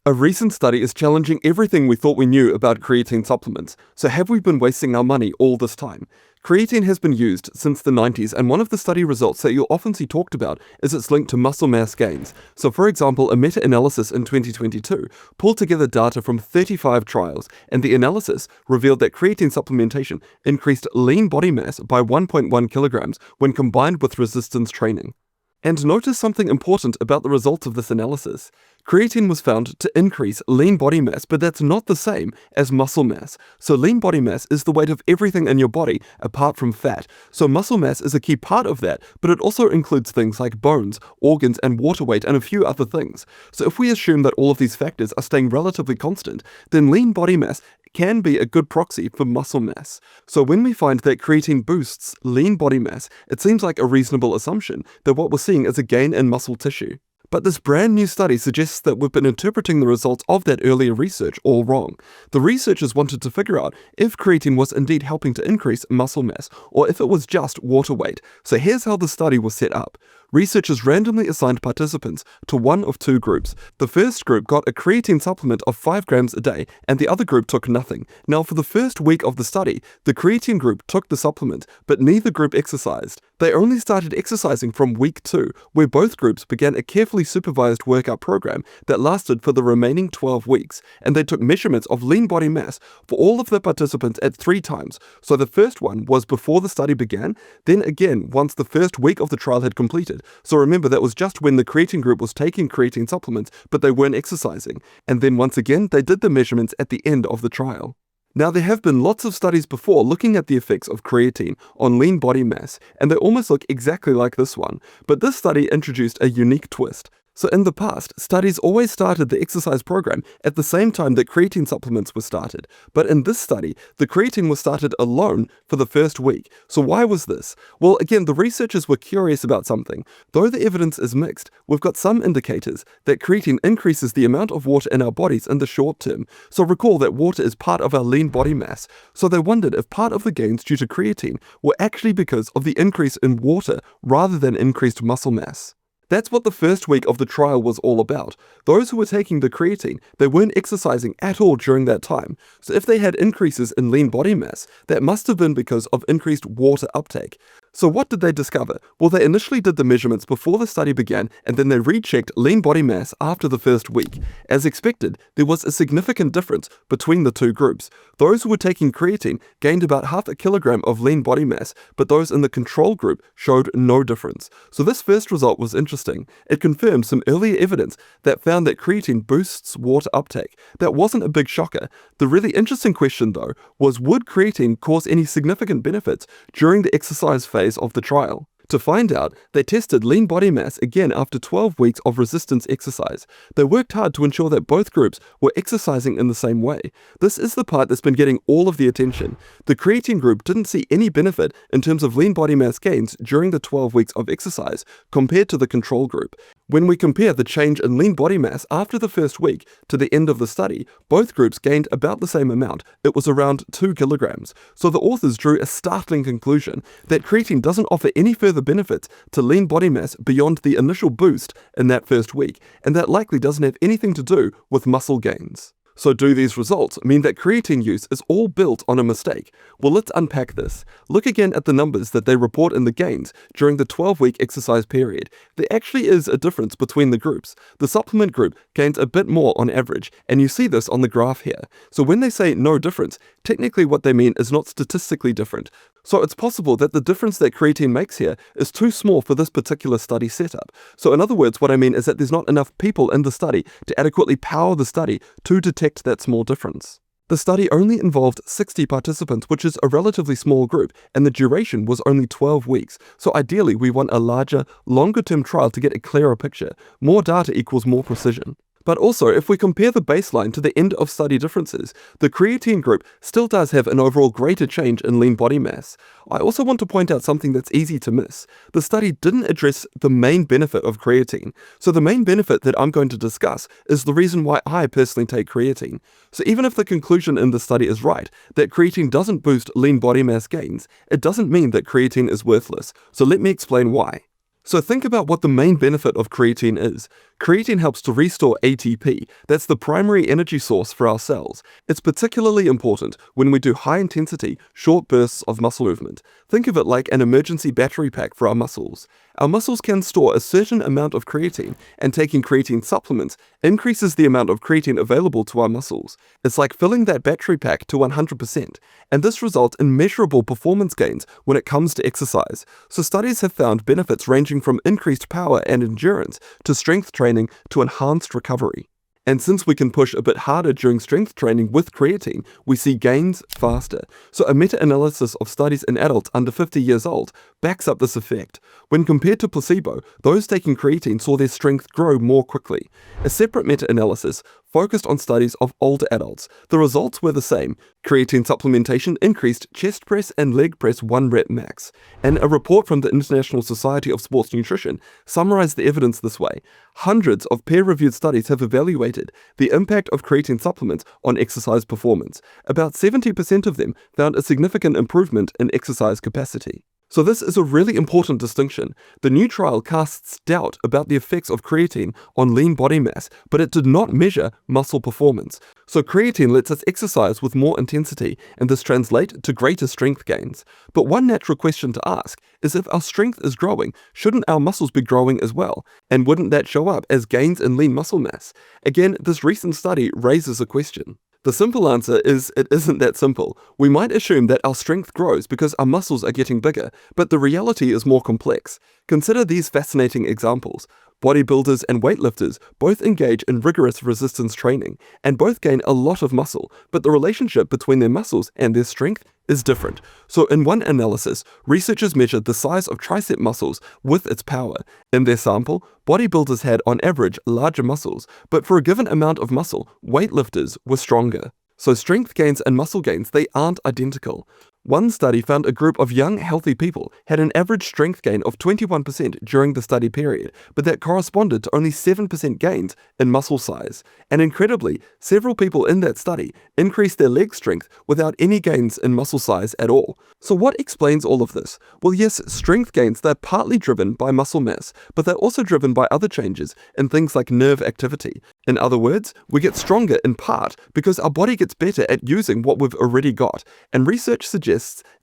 A recent study is challenging everything we thought we knew about creatine supplements. So have we been wasting our money all this time? Creatine has been used since the 90s, and one of the study results that you'll often see talked about is its link to muscle mass gains. So for example, a meta-analysis in 2022 pulled together data from 35 trials, and the analysis revealed that creatine supplementation increased lean body mass by 1.1 kilograms when combined with resistance training. And notice something important about the results of this analysis. Creatine was found to increase lean body mass, but that's not the same as muscle mass. So lean body mass is the weight of everything in your body apart from fat. So muscle mass is a key part of that, but it also includes things like bones, organs, and water weight, and a few other things. So if we assume that all of these factors are staying relatively constant, then lean body mass can be a good proxy for muscle mass. So when we find that creatine boosts lean body mass, it seems like a reasonable assumption that what we're seeing is a gain in muscle tissue. But this brand new study suggests that we've been interpreting the results of that earlier research all wrong. The researchers wanted to figure out if creatine was indeed helping to increase muscle mass, or if it was just water weight. So here's how the study was set up. Researchers randomly assigned participants to one of two groups. The first group got a creatine supplement of 5 grams a day, and the other group took nothing. Now, for the first week of the study, the creatine group took the supplement, but neither group exercised. They only started exercising from week 2, where both groups began a carefully supervised workout program that lasted for the remaining 12 weeks, and they took measurements of lean body mass for all of the participants at 3 times. So the first one was before the study began, then again once the first week of the trial had completed. So remember, that was just when the creatine group was taking creatine supplements, but they weren't exercising. And then once again, they did the measurements at the end of the trial. Now, there have been lots of studies before looking at the effects of creatine on lean body mass, and they almost look exactly like this one, but this study introduced a unique twist. So in the past, studies always started the exercise program at the same time that creatine supplements were started. But in this study, the creatine was started alone for the first week. So why was this? Well, again, the researchers were curious about something. Though the evidence is mixed, we've got some indicators that creatine increases the amount of water in our bodies in the short term. So recall that water is part of our lean body mass. So they wondered if part of the gains due to creatine were actually because of the increase in water rather than increased muscle mass. That's what the first week of the trial was all about. Those who were taking the creatine, they weren't exercising at all during that time. So if they had increases in lean body mass, that must have been because of increased water uptake. So what did they discover? Well, they initially did the measurements before the study began, and then they rechecked lean body mass after the first week. As expected, there was a significant difference between the two groups. Those who were taking creatine gained about half a kilogram of lean body mass, but those in the control group showed no difference. So this first result was interesting. It confirmed some earlier evidence that found that creatine boosts water uptake. That wasn't a big shocker. The really interesting question, though, was would creatine cause any significant benefits during the exercise phase of the trial? To find out, they tested lean body mass again after 12 weeks of resistance exercise. They worked hard to ensure that both groups were exercising in the same way. This is the part that's been getting all of the attention. The creatine group didn't see any benefit in terms of lean body mass gains during the 12 weeks of exercise compared to the control group. When we compare the change in lean body mass after the first week to the end of the study, both groups gained about the same amount. It was around 2 kilograms. So the authors drew a startling conclusion that creatine doesn't offer any further benefits to lean body mass beyond the initial boost in that first week, and that likely doesn't have anything to do with muscle gains. So do these results mean that creatine use is all built on a mistake? Well, let's unpack this. Look again at the numbers that they report in the gains during the 12-week exercise period. There actually is a difference between the groups. The supplement group gains a bit more on average, and you see this on the graph here. So when they say no difference, technically what they mean is not statistically different. So it's possible that the difference that creatine makes here is too small for this particular study setup. So in other words, what I mean is that there's not enough people in the study to adequately power the study to detect that small difference. The study only involved 60 participants, which is a relatively small group, and the duration was only 12 weeks. So ideally, we want a larger, longer-term trial to get a clearer picture. More data equals more precision. But also, if we compare the baseline to the end of study differences, the creatine group still does have an overall greater change in lean body mass. I also want to point out something that's easy to miss. The study didn't address the main benefit of creatine. So the main benefit that I'm going to discuss is the reason why I personally take creatine. So even if the conclusion in the study is right, that creatine doesn't boost lean body mass gains, it doesn't mean that creatine is worthless. So let me explain why. So think about what the main benefit of creatine is. Creatine helps to restore ATP, that's the primary energy source for our cells. It's particularly important when we do high-intensity, short bursts of muscle movement. Think of it like an emergency battery pack for our muscles. Our muscles can store a certain amount of creatine, and taking creatine supplements increases the amount of creatine available to our muscles. It's like filling that battery pack to 100%, and this results in measurable performance gains when it comes to exercise. So studies have found benefits ranging from increased power and endurance to strength training to enhanced recovery. And since we can push a bit harder during strength training with creatine, we see gains faster. So a meta-analysis of studies in adults under 50 years old backs up this effect. When compared to placebo, those taking creatine saw their strength grow more quickly. A separate meta-analysis focused on studies of older adults. The results were the same. Creatine supplementation increased chest press and leg press 1 rep max. And a report from the International Society of Sports Nutrition summarized the evidence this way. Hundreds of peer-reviewed studies have evaluated the impact of creatine supplements on exercise performance. About 70% of them found a significant improvement in exercise capacity. So this is a really important distinction. The new trial casts doubt about the effects of creatine on lean body mass, but it did not measure muscle performance. So creatine lets us exercise with more intensity, and this translates to greater strength gains. But one natural question to ask is, if our strength is growing, shouldn't our muscles be growing as well? And wouldn't that show up as gains in lean muscle mass? Again, this recent study raises a question. The simple answer is it isn't that simple. We might assume that our strength grows because our muscles are getting bigger, but the reality is more complex. Consider these fascinating examples. Bodybuilders and weightlifters both engage in rigorous resistance training, and both gain a lot of muscle, but the relationship between their muscles and their strength is different. So in one analysis, researchers measured the size of tricep muscles with its power. In their sample, bodybuilders had on average larger muscles, but for a given amount of muscle, weightlifters were stronger. So strength gains and muscle gains, they aren't identical. One study found a group of young, healthy people had an average strength gain of 21% during the study period, but that corresponded to only 7% gains in muscle size. And incredibly, several people in that study increased their leg strength without any gains in muscle size at all. So what explains all of this? Well, yes, strength gains, they're partly driven by muscle mass, but they're also driven by other changes in things like nerve activity. In other words, we get stronger in part because our body gets better at using what we've already got, and research suggests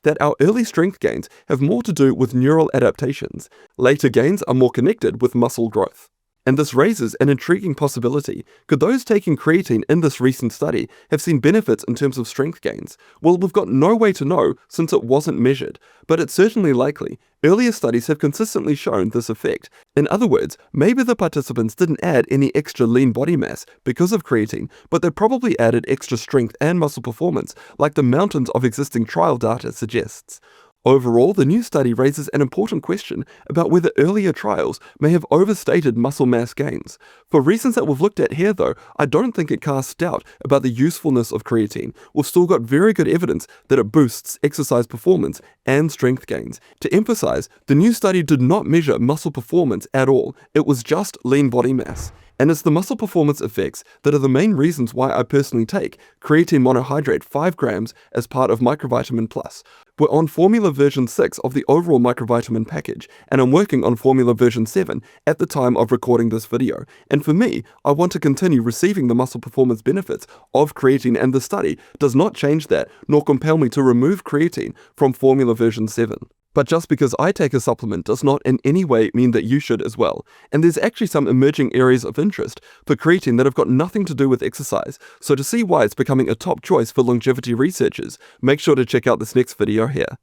that our early strength gains have more to do with neural adaptations. Later gains are more connected with muscle growth. And this raises an intriguing possibility. Could those taking creatine in this recent study have seen benefits in terms of strength gains? Well, we've got no way to know since it wasn't measured, but it's certainly likely. Earlier studies have consistently shown this effect. In other words, maybe the participants didn't add any extra lean body mass because of creatine, but they probably added extra strength and muscle performance, like the mountains of existing trial data suggests. Overall, the new study raises an important question about whether earlier trials may have overstated muscle mass gains. For reasons that we've looked at here though, I don't think it casts doubt about the usefulness of creatine. We've still got very good evidence that it boosts exercise performance and strength gains. To emphasize, the new study did not measure muscle performance at all, it was just lean body mass. And it's the muscle performance effects that are the main reasons why I personally take creatine monohydrate 5 grams as part of Microvitamin Plus. We're on formula version 6 of the overall microvitamin package, and I'm working on formula version 7 at the time of recording this video. And for me, I want to continue receiving the muscle performance benefits of creatine, and the study does not change that, nor compel me to remove creatine from formula version 7. But just because I take a supplement does not in any way mean that you should as well. And there's actually some emerging areas of interest for creatine that have got nothing to do with exercise. So to see why it's becoming a top choice for longevity researchers, make sure to check out this next video here.